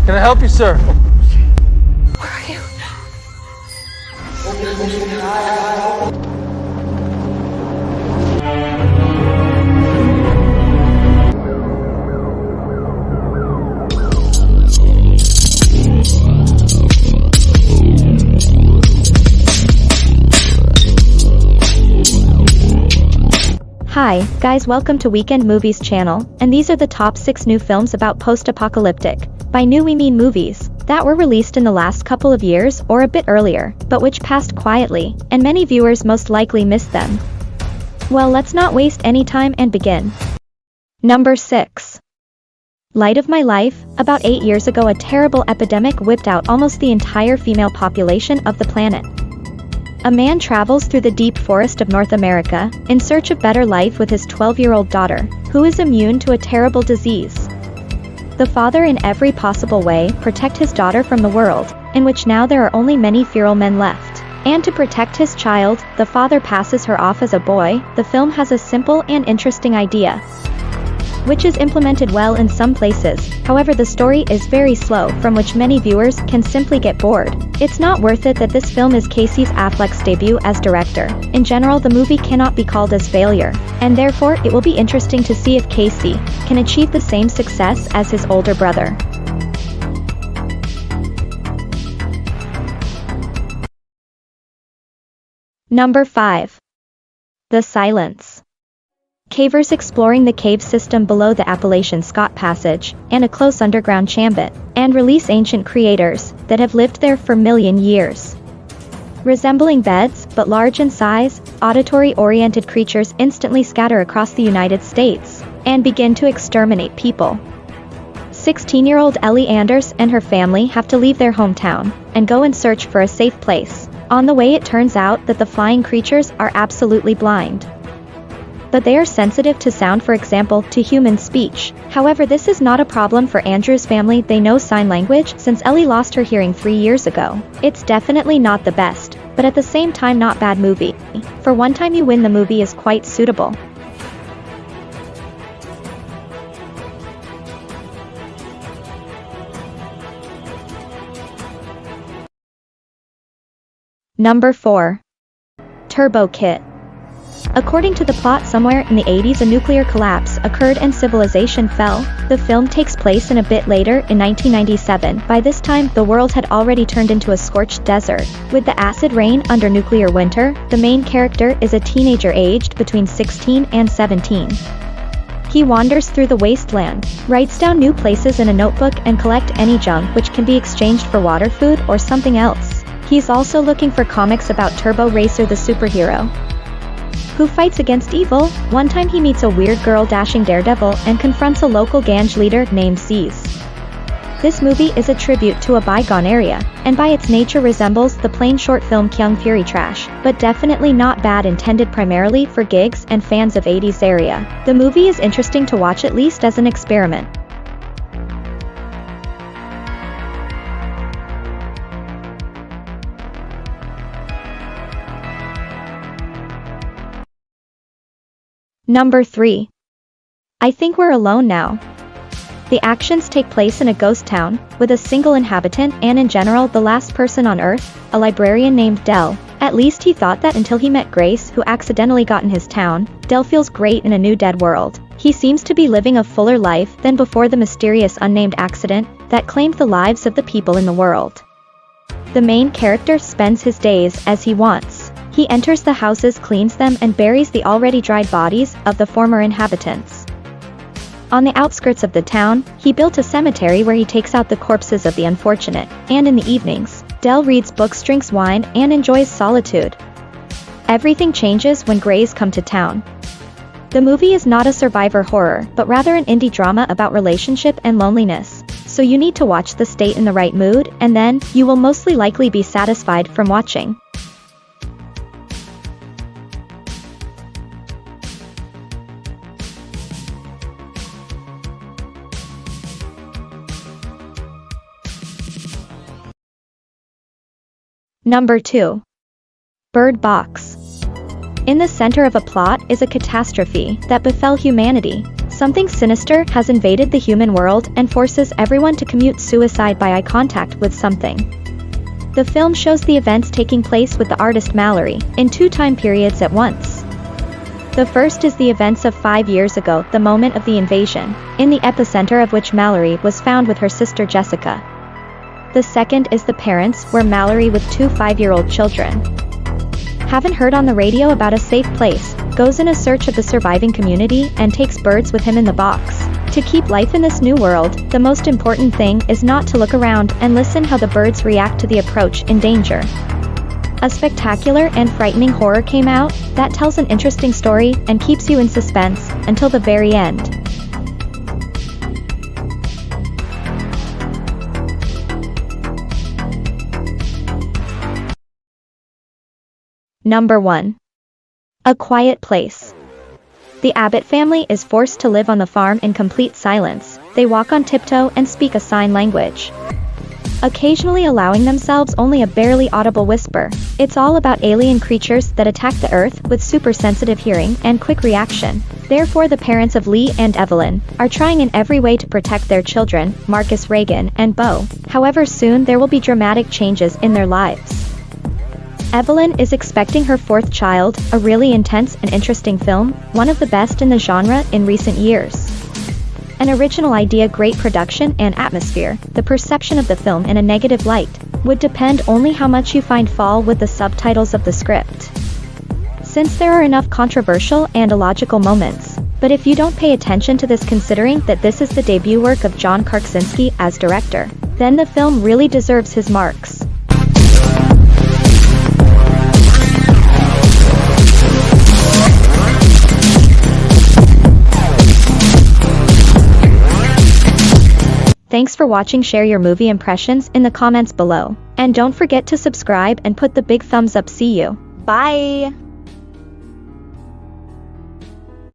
Can I help you, sir? Where are you? Hi, guys, welcome to Weekend Movies channel, and these are the top 6 new films about post-apocalyptic. By new we mean movies that were released in the last couple of years or a bit earlier, but which passed quietly, and many viewers most likely missed them. Well, let's not waste any time and begin. Number 6. Light of My Life. About 8 years ago, a terrible epidemic whipped out almost the entire female population of the planet. A man travels through the deep forest of North America in search of better life with his 12-year-old daughter, who is immune to a terrible disease. The father in every possible way protect his daughter from the world, in which now there are only many feral men left. And to protect his child, the father passes her off as a boy. The film has a simple and interesting idea, which is implemented well in some places. However, the story is very slow, from which many viewers can simply get bored. It's not worth it that this film is Casey Affleck's debut as director. In general, the movie cannot be called as failure, and therefore it will be interesting to see if Casey can achieve the same success as his older brother. Number 5. The Silence. Cavers exploring the cave system below the Appalachian Scott Passage, and a close underground chambit, and release ancient creators that have lived there for million years. Resembling beds, but large in size, auditory-oriented creatures instantly scatter across the United States, and begin to exterminate people. 16-year-old Ellie Anders and her family have to leave their hometown, and go in search for a safe place. On the way, it turns out that the flying creatures are absolutely blind, but they are sensitive to sound, for example, to human speech. However, this is not a problem for Andrew's family. They know sign language since Ellie lost her hearing 3 years ago. It's definitely not the best, but at the same time not bad movie. For One Time You Win, the movie is quite suitable. Number 4. Turbo Kit. According to the plot, somewhere in the 80s a nuclear collapse occurred and civilization fell. The film takes place in a bit later, in 1997. By this time, the world had already turned into a scorched desert. With the acid rain under nuclear winter, the main character is a teenager aged between 16 and 17. He wanders through the wasteland, writes down new places in a notebook, and collect any junk which can be exchanged for water, food, or something else. He's also looking for comics about Turbo Racer, the superhero who fights against evil. One time he meets a weird girl dashing daredevil and confronts a local gang leader named C's. This movie is a tribute to a bygone area, and by its nature resembles the plain short film Kyung Fury Trash, but definitely not bad, intended primarily for gigs and fans of 80s area. The movie is interesting to watch, at least as an experiment. Number 3. I Think We're Alone Now. The actions take place in a ghost town, with a single inhabitant and in general the last person on Earth, a librarian named Dell. At least he thought that until he met Grace, who accidentally got in his town. Dell feels great in a new dead world. He seems to be living a fuller life than before the mysterious unnamed accident that claimed the lives of the people in the world. The main character spends his days as he wants. He enters the houses, cleans them, and buries the already dried bodies of the former inhabitants. On the outskirts of the town, he built a cemetery where he takes out the corpses of the unfortunate, and in the evenings, Dell reads books, drinks wine, and enjoys solitude. Everything changes when Greys come to town. The movie is not a survivor horror, but rather an indie drama about relationship and loneliness. So you need to watch the state in the right mood, and then, you will mostly likely be satisfied from watching. Number 2. Bird Box. In the center of a plot is a catastrophe that befell humanity. Something sinister has invaded the human world and forces everyone to commit suicide by eye contact with something. The film shows the events taking place with the artist Mallory, in 2 time periods at once. The first is the events of 5 years ago, the moment of the invasion, in the epicenter of which Mallory was found with her sister Jessica. The second is the parents, where Mallory with 2 5-year-old children. Haven't heard on the radio about a safe place, goes in a search of the surviving community and takes birds with him in the box. To keep life in this new world, the most important thing is not to look around and listen how the birds react to the approach in danger. A spectacular and frightening horror came out that tells an interesting story and keeps you in suspense until the very end. Number 1. A Quiet Place. The Abbott family is forced to live on the farm in complete silence. They walk on tiptoe and speak a sign language, occasionally allowing themselves only a barely audible whisper. It's all about alien creatures that attack the earth with super sensitive hearing and quick reaction. Therefore, the parents of Lee and Evelyn are trying in every way to protect their children, Marcus, Reagan, and Beau. However, soon there will be dramatic changes in their lives. Evelyn is expecting her 4th child, a really intense and interesting film, one of the best in the genre in recent years. An original idea, great production and atmosphere. The perception of the film in a negative light would depend only how much you find fall with the subtitles of the script, since there are enough controversial and illogical moments. But if you don't pay attention to this, considering that this is the debut work of John Krasinski as director, then the film really deserves his marks. Thanks for watching. Share your movie impressions in the comments below. And don't forget to subscribe and put the big thumbs up. See you. Bye!